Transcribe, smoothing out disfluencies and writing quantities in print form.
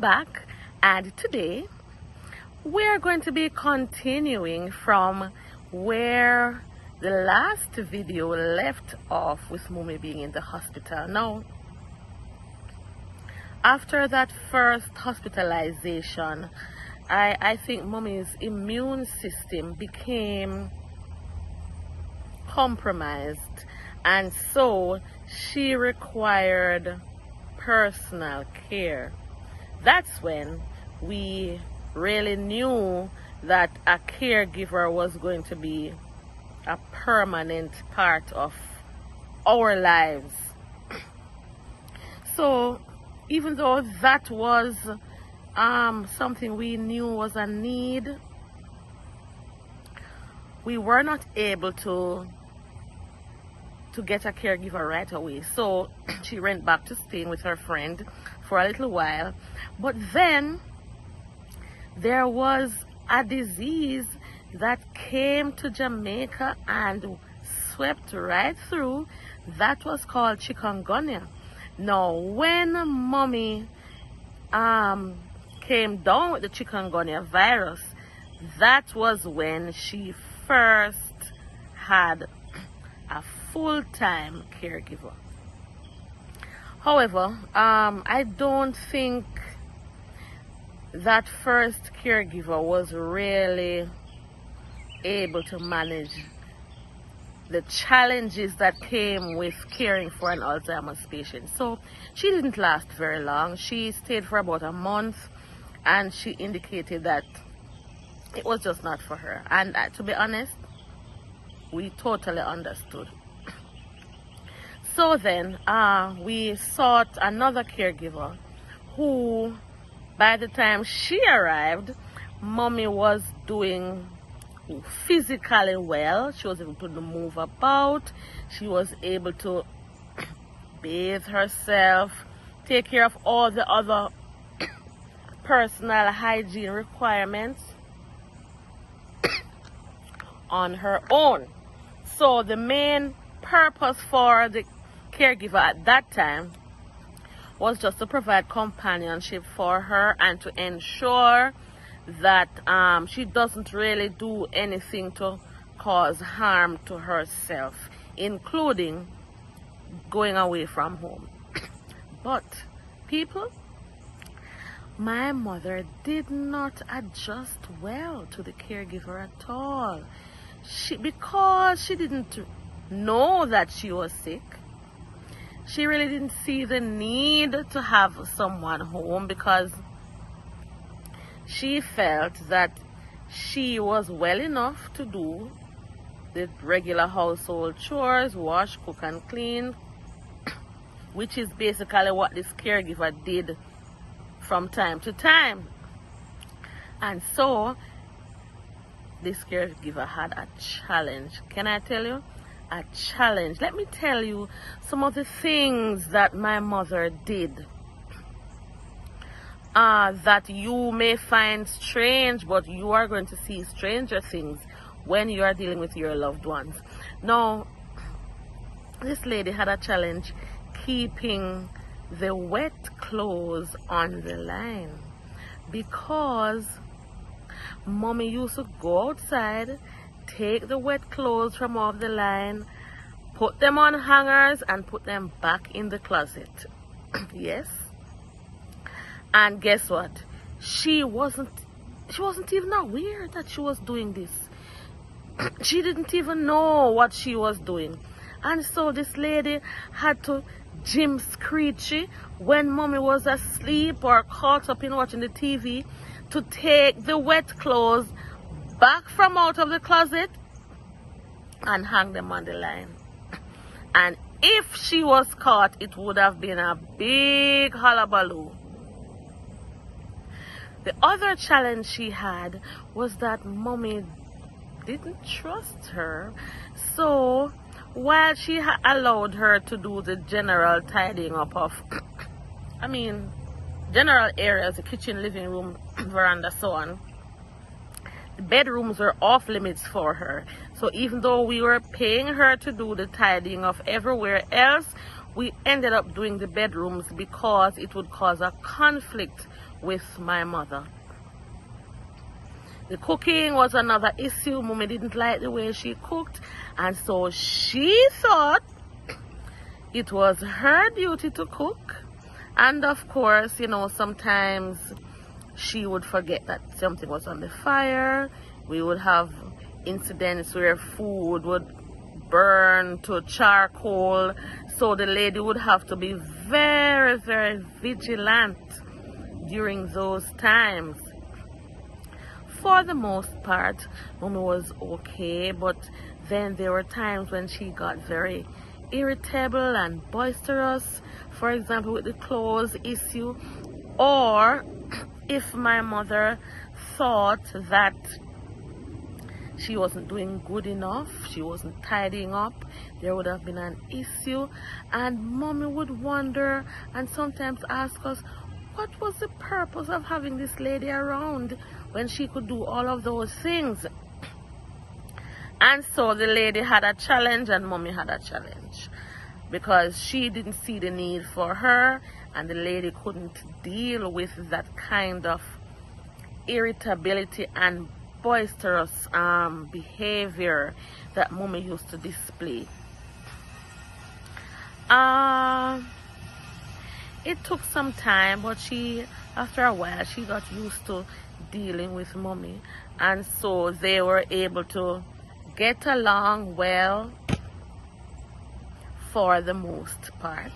back, and today we're going to be continuing from where the last video left off with Mommy being in the hospital. Now, after that first hospitalization, I think Mommy's immune system became compromised, and so she required personal care. That's when we really knew that a caregiver was going to be a permanent part of our lives. So even though that was something we knew was a need, we were not able to get a caregiver right away. So she went back to staying with her friend for a little while. But then there was a disease that came to Jamaica and swept right through. That was called chikungunya. Now, when Mommy came down with the chikungunya virus, that was when she first had a full-time caregiver. However, I don't think that first caregiver was really able to manage the challenges that came with caring for an Alzheimer's patient. So she didn't last very long. She stayed for about a month, and she indicated that it was just not for her. And to be honest, we totally understood. So then we sought another caregiver who, by the time she arrived, Mommy was doing physically well. She was able to move about. She was able to bathe herself, take care of all the other personal hygiene requirements on her own. So the main purpose for the caregiver at that time was just to provide companionship for her and to ensure that she doesn't really do anything to cause harm to herself, including going away from home. But people, my mother did not adjust well to the caregiver at all. Because she didn't know that she was sick, she really didn't see the need to have someone home, because she felt that she was well enough to do the regular household chores, wash, cook and clean, which is basically what this caregiver did from time to time. And so this caregiver had a challenge. Can I tell you? A challenge. Let me tell you some of the things that my mother did that you may find strange, but you are going to see stranger things when you are dealing with your loved ones. Now, this lady had a challenge keeping the wet clothes on the line, because Mommy used to go outside, take the wet clothes from off the line, put them on hangers and put them back in the closet. Yes. And guess what? She wasn't even aware that she was doing this. She didn't even know what she was doing. And so this lady had to Jim Screechy when Mommy was asleep or caught up in watching the TV to take the wet clothes back from out of the closet and hang them on the line. And if she was caught, it would have been a big hullabaloo. The other challenge she had was that Mommy didn't trust her. So while she allowed her to do the general tidying up of general areas, the kitchen, living room, veranda, so on, the bedrooms were off limits for her. So even though we were paying her to do the tidying of everywhere else, we ended up doing the bedrooms because it would cause a conflict with my mother. The cooking was another issue. Mommy didn't like the way she cooked, and so she thought it was her duty to cook. And of course, you know, sometimes she would forget that something was on the fire. We would have incidents where food would burn to charcoal, so the lady would have to be very, very vigilant during those times. For the most part, Mommy was okay, but then there were times when she got very irritable and boisterous, for example with the clothes issue, or if my mother thought that she wasn't doing good enough, she wasn't tidying up, there would have been an issue, and Mommy would wonder and sometimes ask us, what was the purpose of having this lady around when she could do all of those things? And so the lady had a challenge and Mommy had a challenge, because she didn't see the need for her, and the lady couldn't deal with that kind of irritability and boisterous behavior that Mommy used to display. It took some time, but after a while she got used to dealing with Mommy, and so they were able to get along well for the most part.